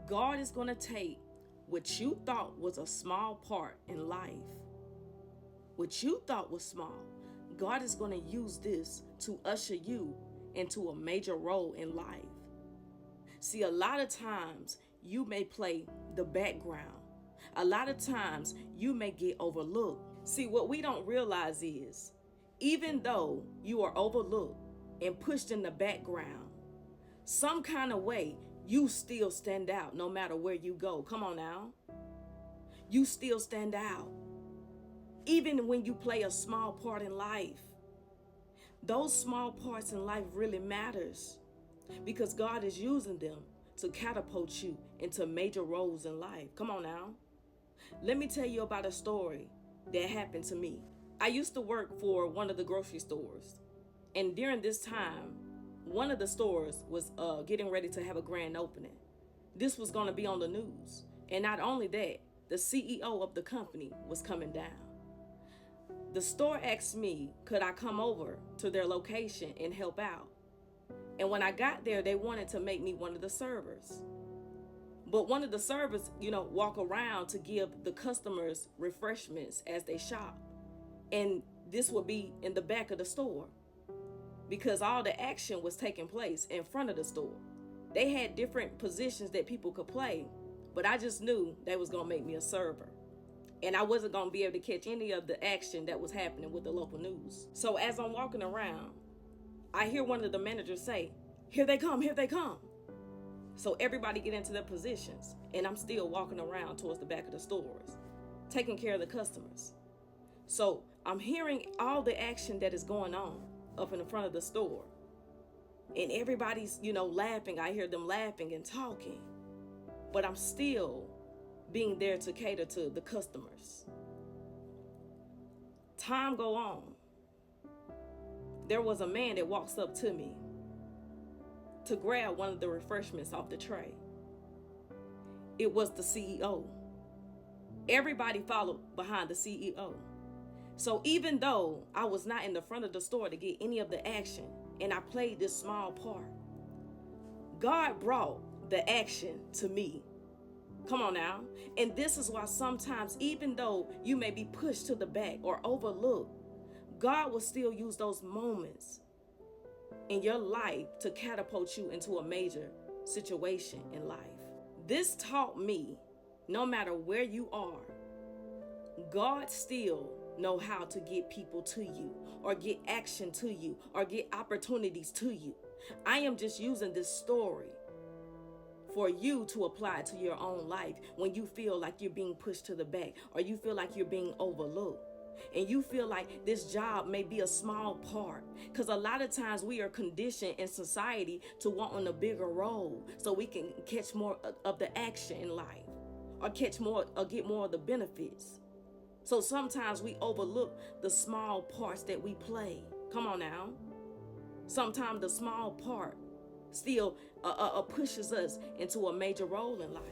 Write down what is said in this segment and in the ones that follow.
God is going to take what you thought was a small part in life, what you thought was small. God is going to use this to usher you into a major role in life. See, a lot of times you may play the background. A lot of times you may get overlooked. See, what we don't realize is, even though you are overlooked and pushed in the background, some kind of way you still stand out no matter where you go. Come on now. You still stand out. Even when you play a small part in life, those small parts in life really matters because God is using them to catapult you into major roles in life. Come on now. Let me tell you about a story that happened to me. I used to work for one of the grocery stores. And during this time, one of the stores was getting ready to have a grand opening. This was going to be on the news. And not only that, the CEO of the company was coming down. The store asked me, could I come over to their location and help out? And when I got there, they wanted to make me one of the servers. But one of the servers, walk around to give the customers refreshments as they shop. And this would be in the back of the store because all the action was taking place in front of the store. They had different positions that people could play, but I just knew they was going to make me a server. And I wasn't going to be able to catch any of the action that was happening with the local news. So as I'm walking around, I hear one of the managers say, "Here they come, here they come." So everybody get into their positions, and I'm still walking around towards the back of the stores, taking care of the customers. So I'm hearing all the action that is going on up in the front of the store. And everybody's, laughing. I hear them laughing and talking. But I'm still being there to cater to the customers. Time go on. There was a man that walks up to me to grab one of the refreshments off the tray. It was the CEO. Everybody followed behind the CEO. So even though I was not in the front of the store to get any of the action, and I played this small part, God brought the action to me. Come on now. And this is why sometimes, even though you may be pushed to the back or overlooked, God will still use those moments in your life to catapult you into a major situation in life. This taught me, no matter where you are, God still know how to get people to you or get action to you or get opportunities to you. I am just using this story for you to apply to your own life when you feel like you're being pushed to the back or you feel like you're being overlooked. And you feel like this job may be a small part, because a lot of times we are conditioned in society to want a bigger role so we can catch more of the action in life or catch more or get more of the benefits. So sometimes we overlook the small parts that we play. Come on now. Sometimes the small part still pushes us into a major role in life.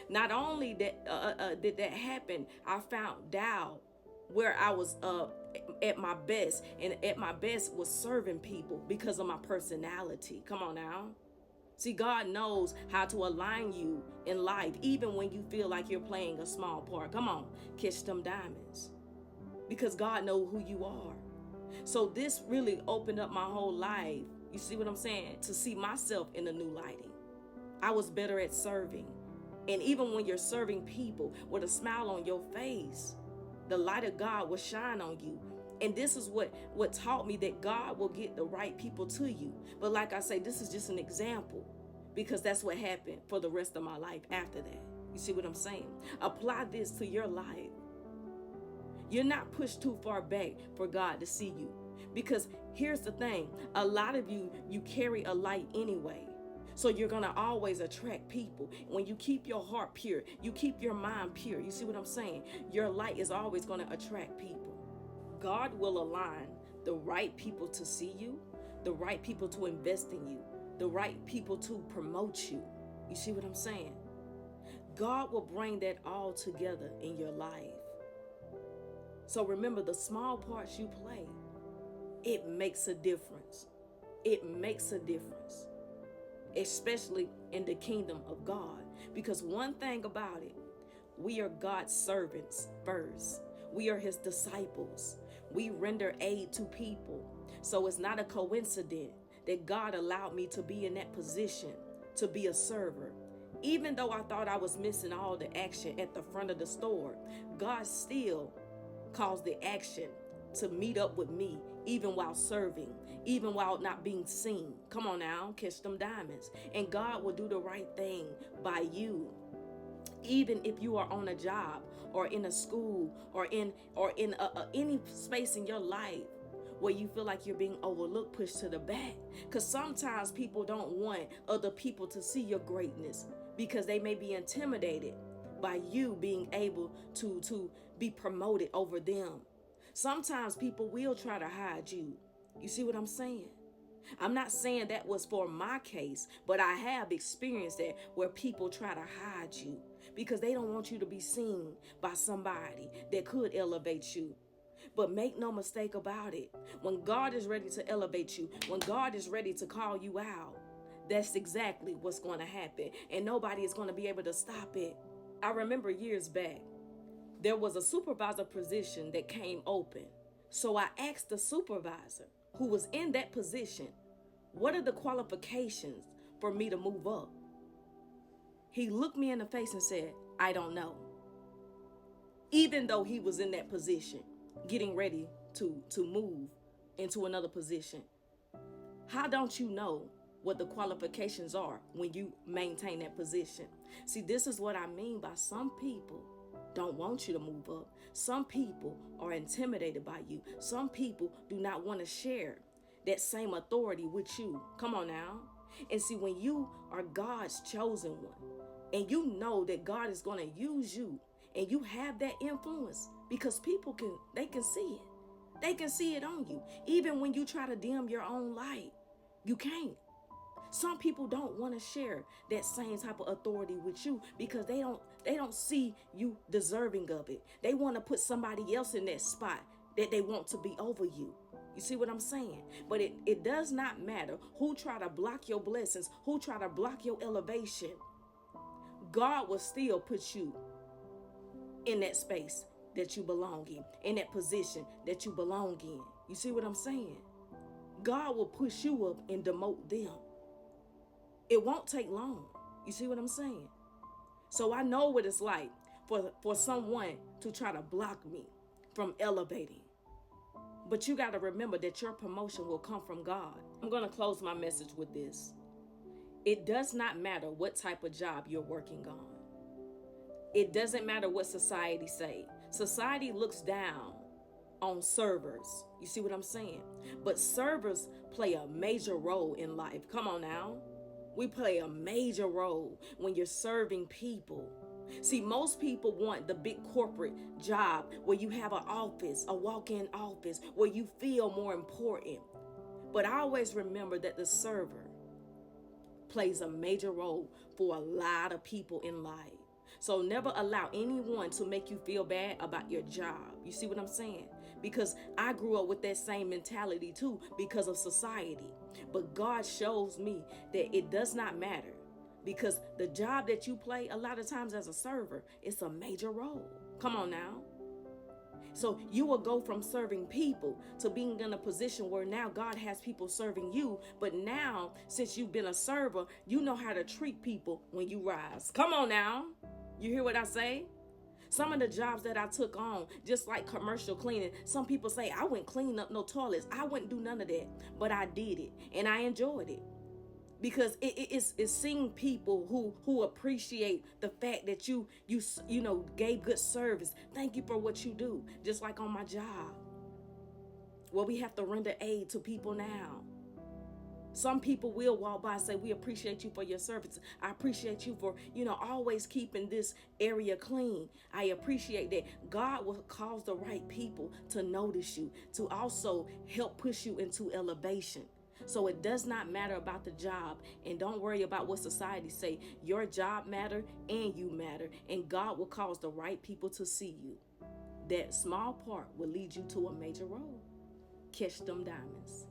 Not only that did that happen, I found out where I was at my best, and at my best was serving people because of my personality. Come on now. See, God knows how to align you in life, even when you feel like you're playing a small part. Come on, catch them diamonds, because God knows who you are. So this really opened up my whole life. You see what I'm saying? To see myself in a new lighting. I was better at serving. And even when you're serving people with a smile on your face, the light of God will shine on you. And this is what taught me that God will get the right people to you. But like I say, this is just an example, because that's what happened for the rest of my life after that. You see what I'm saying? Apply this to your life. You're not pushed too far back for God to see you. Because here's the thing, a lot of you carry a light anyway. So you're going to always attract people. When you keep your heart pure, you keep your mind pure. You see what I'm saying? Your light is always going to attract people. God will align the right people to see you, the right people to invest in you, the right people to promote you. You see what I'm saying? God will bring that all together in your life. So remember, the small parts you play, it makes a difference. It makes a difference. especially in the kingdom of God. Because one thing about it, we are God's servants first. We are his disciples. We render aid to people. So it's not a coincidence that God allowed me to be in that position, to be a server. Even though I thought I was missing all the action at the front of the store, God still caused the action to meet up with me, even while serving, even while not being seen. Come on now, catch them diamonds. And God will do the right thing by you. Even if you are on a job or in a school or in any space in your life where you feel like you're being overlooked, pushed to the back. Because sometimes people don't want other people to see your greatness because they may be intimidated by you being able to be promoted over them. Sometimes people will try to hide you. You see what I'm saying? I'm not saying that was for my case, but I have experienced that where people try to hide you because they don't want you to be seen by somebody that could elevate you. But make no mistake about it. When God is ready to elevate you, when God is ready to call you out, that's exactly what's going to happen. And nobody is going to be able to stop it. I remember years back, there was a supervisor position that came open. So I asked the supervisor who was in that position, what are the qualifications for me to move up? He looked me in the face and said, I don't know. Even though he was in that position, getting ready to move into another position. How don't you know what the qualifications are when you maintain that position? See, this is what I mean by some people don't want you to move up. Some people are intimidated by you. Some people do not want to share that same authority with you. Come on now. And see, when you are God's chosen one and you know that God is going to use you and you have that influence, because people can see it. They can see it on you. Even when you try to dim your own light, you can't. Some people don't want to share that same type of authority with you because they don't see you deserving of it. They want to put somebody else in that spot that they want to be over you. You see what I'm saying? But it does not matter who try to block your blessings, who try to block your elevation. God will still put you in that space that you belong in that position that you belong in. You see what I'm saying? God will push you up and demote them. It won't take long. You see what I'm saying? So I know what it's like for someone to try to block me from elevating. But you got to remember that your promotion will come from God. I'm going to close my message with this. It does not matter what type of job you're working on. It doesn't matter what society say. Society looks down on servers. You see what I'm saying? But servers play a major role in life. Come on now. We play a major role when you're serving people. See, most people want the big corporate job where you have an office, a walk-in office, where you feel more important. But I always remember that the server plays a major role for a lot of people in life. So never allow anyone to make you feel bad about your job. You see what I'm saying? Because I grew up with that same mentality too because of society. But God shows me that it does not matter, because the job that you play a lot of times as a server, it's a major role. Come on now. So you will go from serving people to being in a position where now God has people serving you. But now, since you've been a server, you know how to treat people when you rise. Come on now. You hear what I say? Some of the jobs that I took on, just like commercial cleaning, some people say, I wouldn't clean up no toilets. I wouldn't do none of that. But I did it and I enjoyed it. Because it's seeing people who appreciate the fact that you gave good service. Thank you for what you do. Just like on my job, well, we have to render aid to people now. Some people will walk by and say, we appreciate you for your service. I appreciate you for, always keeping this area clean. I appreciate that. God will cause the right people to notice you, to also help push you into elevation. So it does not matter about the job, and don't worry about what society say. Your job matter and you matter, and God will cause the right people to see you. That small part will lead you to a major role. Catch them diamonds.